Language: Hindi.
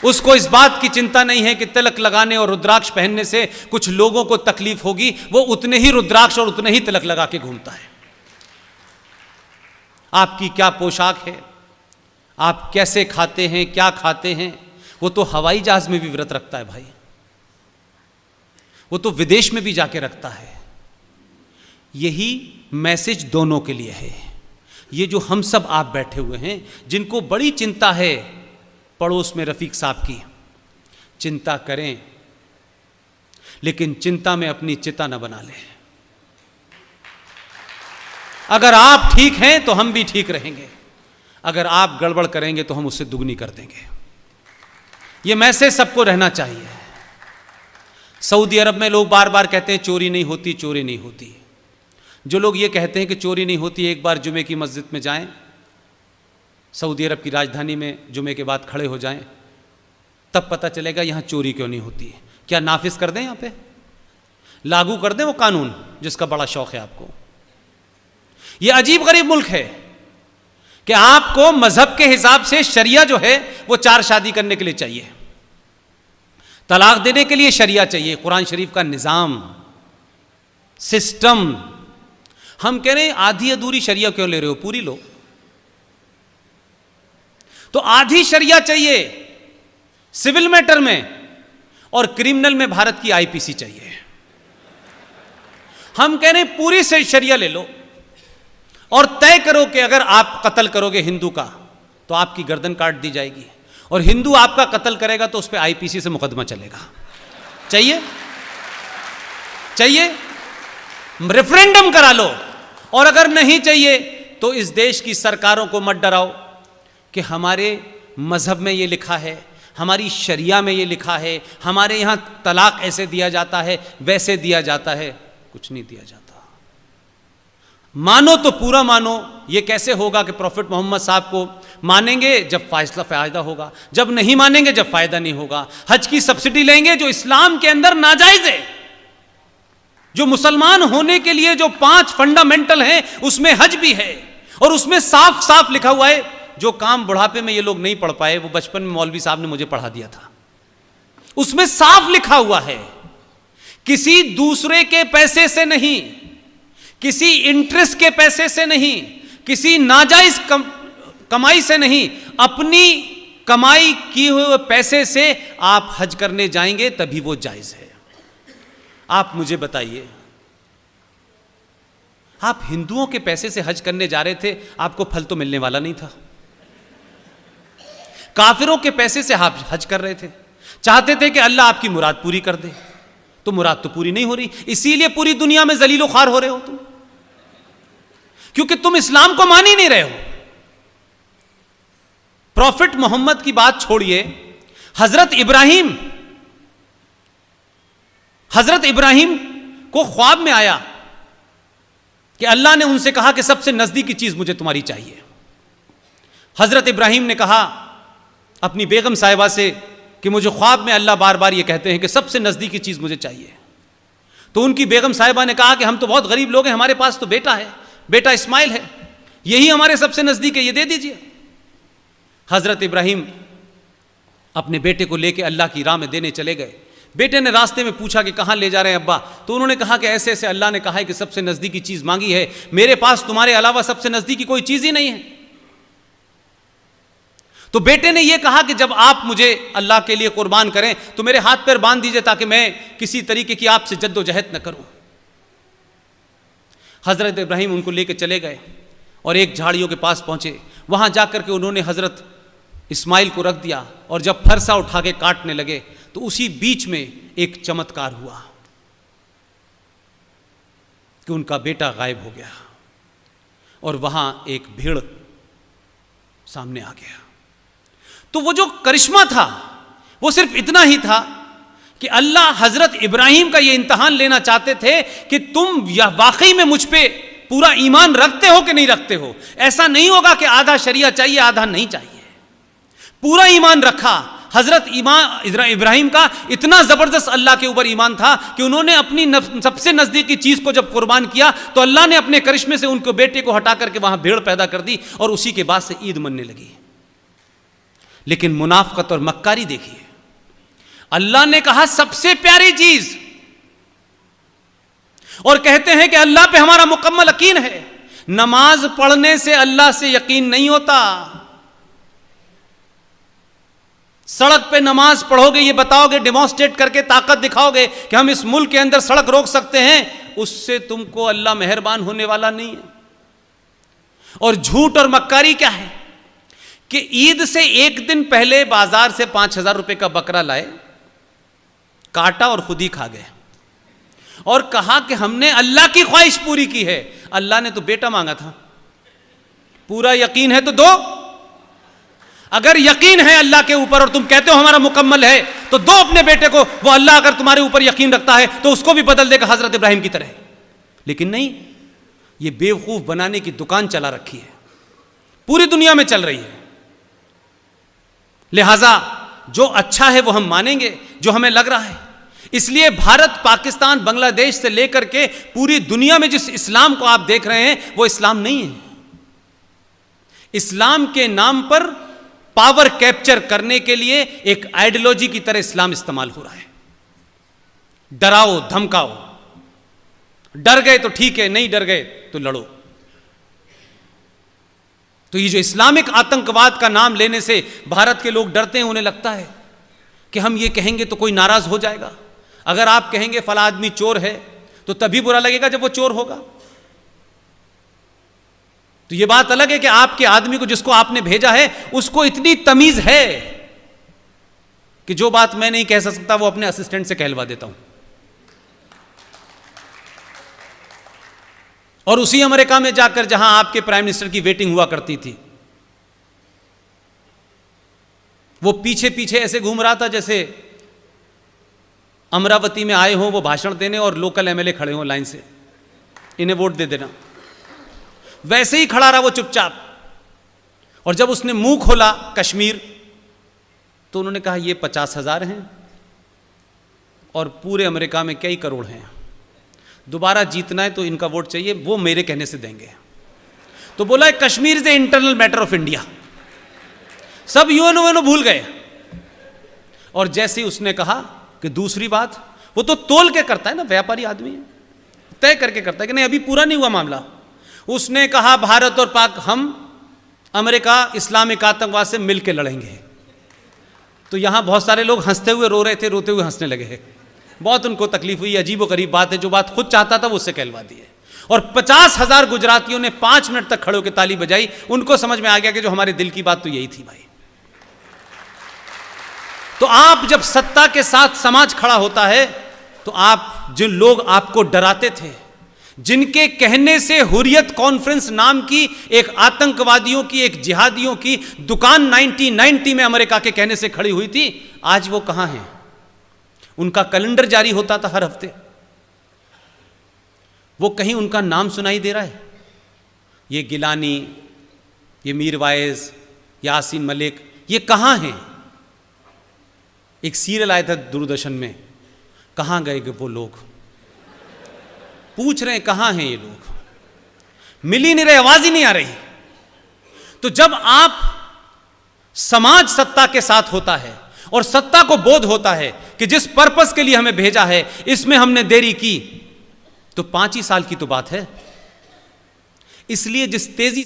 उसको इस बात की चिंता नहीं है कि तिलक लगाने और रुद्राक्ष पहनने से कुछ लोगों को तकलीफ होगी, वो उतने ही रुद्राक्ष और उतने ही तिलक लगा के घूमता है। आपकी क्या पोशाक है, आप कैसे खाते हैं, क्या खाते हैं, वो तो हवाई जहाज में भी व्रत रखता है भाई, वो तो विदेश में भी जाके रखता है। यही मैसेज दोनों के लिए है। ये जो हम सब आप बैठे हुए हैं, जिनको बड़ी चिंता है पड़ोस में रफीक साहब की, चिंता करें, लेकिन चिंता में अपनी चिता न बना लें। अगर आप ठीक हैं तो हम भी ठीक रहेंगे, अगर आप गड़बड़ करेंगे तो हम उससे दुगनी कर देंगे। यह मैसेज सबको रहना चाहिए। सऊदी अरब में लोग बार बार कहते हैं चोरी नहीं होती, चोरी नहीं होती। जो लोग ये कहते हैं कि चोरी नहीं होती, एक बार जुमे की मस्जिद में जाएं, सऊदी अरब की राजधानी में जुमे के बाद खड़े हो जाएं, तब पता चलेगा यहाँ चोरी क्यों नहीं होती। क्या नाफिज कर दें, यहाँ पे लागू कर दें वो कानून जिसका बड़ा शौक है आपको। ये अजीब गरीब मुल्क है कि आपको मजहब के हिसाब से शरिया जो है वो 4 शादी करने के लिए चाहिए, तलाक देने के लिए शरिया चाहिए, कुरान शरीफ का निज़ाम, सिस्टम। हम कह रहे हैं आधी अधूरी शरिया क्यों ले रहे हो, पूरी लो। तो आधी शरिया चाहिए सिविल मैटर में, और क्रिमिनल में भारत की आईपीसी चाहिए। हम कह रहे हैं पूरी से शरिया ले लो और तय करो कि अगर आप कत्ल करोगे हिंदू का तो आपकी गर्दन काट दी जाएगी, और हिंदू आपका कत्ल करेगा तो उस पर आईपीसी से मुकदमा चलेगा। चाहिए? चाहिए? रेफरेंडम करा लो। और अगर नहीं चाहिए तो इस देश की सरकारों को मत डराओ कि हमारे मजहब में ये लिखा है, हमारी शरिया में ये लिखा है, हमारे यहाँ तलाक ऐसे दिया जाता है, वैसे दिया जाता है। कुछ नहीं दिया जाता। मानो तो पूरा मानो। ये कैसे होगा कि प्रॉफिट मोहम्मद साहब को मानेंगे जब फायदा होगा, जब नहीं मानेंगे जब फायदा नहीं होगा। हज की सब्सिडी लेंगे जो इस्लाम के अंदर नाजायज है, जो मुसलमान होने के लिए जो 5 फंडामेंटल हैं उसमें हज भी है, और उसमें साफ साफ लिखा हुआ है जो काम बुढ़ापे में ये लोग नहीं पढ़ पाए वो बचपन में मौलवी साहब ने मुझे पढ़ा दिया था। उसमें साफ लिखा हुआ है किसी दूसरे के पैसे से नहीं, किसी इंटरेस्ट के पैसे से नहीं, किसी नाजायज कमाई से नहीं, अपनी कमाई किए हुए पैसे से आप हज करने जाएंगे तभी वो जायज है। आप मुझे बताइए, आप हिंदुओं के पैसे से हज करने जा रहे थे, आपको फल तो मिलने वाला नहीं था। काफिरों के पैसे से आप हज कर रहे थे, चाहते थे कि अल्लाह आपकी मुराद पूरी कर दे, तो मुराद तो पूरी नहीं हो रही, इसीलिए पूरी दुनिया में जलीलो ख्वार हो रहे हो तुम, क्योंकि तुम इस्लाम को मान ही नहीं रहे हो। प्रॉफिट मोहम्मद की बात छोड़िए, हजरत इब्राहिम को ख्वाब में आया कि अल्लाह ने उनसे कहा कि सबसे नजदीकी चीज मुझे तुम्हारी चाहिए। हजरत इब्राहिम ने कहा अपनी बेगम साहिबा से कि मुझे ख्वाब में अल्लाह बार बार ये कहते हैं कि सबसे नजदीकी चीज मुझे चाहिए। तो उनकी बेगम साहिबा ने कहा कि हम तो बहुत गरीब लोग हैं, हमारे पास तो बेटा है, बेटा इस्माइल है, यही हमारे सबसे नजदीक है, ये दे दीजिए। हजरत इब्राहिम अपने बेटे को लेकर अल्लाह की राह में देने चले गए। बेटे ने रास्ते में पूछा कि कहाँ ले जा रहे हैं अब्बा, तो उन्होंने कहा कि ऐसे ऐसे अल्लाह ने कहा है कि सबसे नजदीकी चीज मांगी है, मेरे पास तुम्हारे अलावा सबसे नजदीकी कोई चीज ही नहीं है। तो बेटे ने यह कहा कि जब आप मुझे अल्लाह के लिए कुर्बान करें तो मेरे हाथ पैर बांध दीजिए ताकि मैं किसी तरीके की आपसे जद्दोजहद न करूं। हजरत इब्राहिम उनको लेकर चले गए और एक झाड़ियों के पास पहुंचे। वहां जाकर के उन्होंने हजरत इस्माइल को रख दिया, और जब फरसा उठा के काटने लगे तो उसी बीच में एक चमत्कार हुआ कि उनका बेटा गायब हो गया, और वहां एक भेड़ सामने आ गया। तो वो जो करिश्मा था वो सिर्फ इतना ही था कि अल्लाह हजरत इब्राहिम का ये इम्तिहान लेना चाहते थे कि तुम यह वाकई में मुझ पे पूरा ईमान रखते हो कि नहीं रखते हो। ऐसा नहीं होगा कि आधा शरिया चाहिए आधा नहीं चाहिए, पूरा ईमान रखा। हजरत इब्राहिम का इतना जबरदस्त अल्लाह के ऊपर ईमान था कि उन्होंने अपनी सबसे नजदीकी चीज को जब कुर्बान किया तो अल्लाह ने अपने करिश्मे से उनके बेटे को हटा करके वहां भेड़ पैदा कर दी, और उसी के बाद से ईद मनने लगी। लेकिन मुनाफकत और मक्कारी देखिए। अल्लाह ने कहा सबसे प्यारी चीज, और कहते हैं कि अल्लाह पे हमारा मुकम्मल यकीन है। नमाज पढ़ने से अल्लाह से यकीन नहीं होता। सड़क पे नमाज पढ़ोगे, ये बताओगे, डेमोन्स्ट्रेट करके ताकत दिखाओगे कि हम इस मुल्क के अंदर सड़क रोक सकते हैं, उससे तुमको अल्लाह मेहरबान होने वाला नहीं है। और झूठ और मक्कारी क्या है कि ईद से एक दिन पहले बाजार से 5,000 रुपए का बकरा लाए, काटा और खुद ही खा गए, और कहा कि हमने अल्लाह की ख्वाहिश पूरी की है। अल्लाह ने तो बेटा मांगा था, पूरा यकीन है तो दो। अगर यकीन है अल्लाह के ऊपर और तुम कहते हो हमारा मुकम्मल है, तो दो अपने बेटे को। वो अल्लाह अगर तुम्हारे ऊपर यकीन रखता है तो उसको भी बदल देगा हजरत इब्राहिम की तरह। लेकिन नहीं, ये बेवकूफ बनाने की दुकान चला रखी है, पूरी दुनिया में चल रही है। लिहाजा जो अच्छा है वो हम मानेंगे, जो हमें लग रहा है। इसलिए भारत, पाकिस्तान, बांग्लादेश से लेकर के पूरी दुनिया में जिस इस्लाम को आप देख रहे हैं वो इस्लाम नहीं है। इस्लाम के नाम पर पावर कैप्चर करने के लिए एक आइडियोलॉजी की तरह इस्लाम इस्तेमाल हो रहा है। डराओ धमकाओ, डर गए तो ठीक है, नहीं डर गए तो लड़ो। तो ये जो इस्लामिक आतंकवाद का नाम लेने से भारत के लोग डरते हैं, उन्हें लगता है कि हम ये कहेंगे तो कोई नाराज हो जाएगा। अगर आप कहेंगे फला आदमी चोर है तो तभी बुरा लगेगा जब वो चोर होगा। तो ये बात अलग है कि आपके आदमी को, जिसको आपने भेजा है, उसको इतनी तमीज है कि जो बात मैं नहीं कह सकता वो अपने असिस्टेंट से कहलवा देता हूं। और उसी अमेरिका में जाकर जहां आपके प्राइम मिनिस्टर की वेटिंग हुआ करती थी, वो पीछे पीछे ऐसे घूम रहा था जैसे अमरावती में आए हों वो भाषण देने और लोकल एमएलए खड़े हों लाइन से, इन्हें वोट दे देना। वैसे ही खड़ा रहा वो चुपचाप। और जब उसने मुंह खोला कश्मीर, तो उन्होंने कहा ये 50,000 हैं और पूरे अमेरिका में कई करोड़ हैं, दोबारा जीतना है तो इनका वोट चाहिए, वो मेरे कहने से देंगे। तो बोला Kashmir is a internal matter of India. सब यूएनओ भूल गए। और जैसे ही उसने कहा कि दूसरी बात, वो तो तोल के करता है ना, व्यापारी आदमी है, तय करके करता है कि नहीं अभी पूरा नहीं हुआ मामला। उसने कहा भारत और पाक, हम अमेरिका इस्लामिक आतंकवाद से मिलकर लड़ेंगे। तो यहां बहुत सारे लोग हंसते हुए रो रहे थे, रोते हुए हंसने लगे हैं। बहुत उनको तकलीफ हुई। अजीबोगरीब बात है, जो बात खुद चाहता था वो उससे कहलवा दी है। और 50,000 गुजरातियों ने 5 मिनट तक खड़े होकर ताली बजाई। उनको समझ में आ गया कि जो हमारे दिल की बात तो यही थी भाई। तो आप जब सत्ता के साथ समाज खड़ा होता है, तो आप, जिन लोग आपको डराते थे, जिनके कहने से हुर्रियत कॉन्फ्रेंस नाम की एक आतंकवादियों की, एक जिहादियों की दुकान 1990 में अमेरिका के कहने से खड़ी हुई थी, आज वो कहां हैं? उनका कैलेंडर जारी होता था हर हफ्ते, वो कहीं उनका नाम सुनाई दे रहा है? ये गिलानी, ये मीरवाइज, यासीन मलिक, ये कहां हैं? एक सीरियल आया था दूरदर्शन में, कहां गए वो लोग? पूछ रहे हैं कहां हैं ये लोग? मिल ही नहीं रहे, आवाज ही नहीं आ रही। तो जब आप, समाज सत्ता के साथ होता है और सत्ता को बोध होता है कि जिस पर्पस के लिए हमें भेजा है इसमें हमने देरी की, तो 5 ही साल की तो बात है। इसलिए जिस तेजी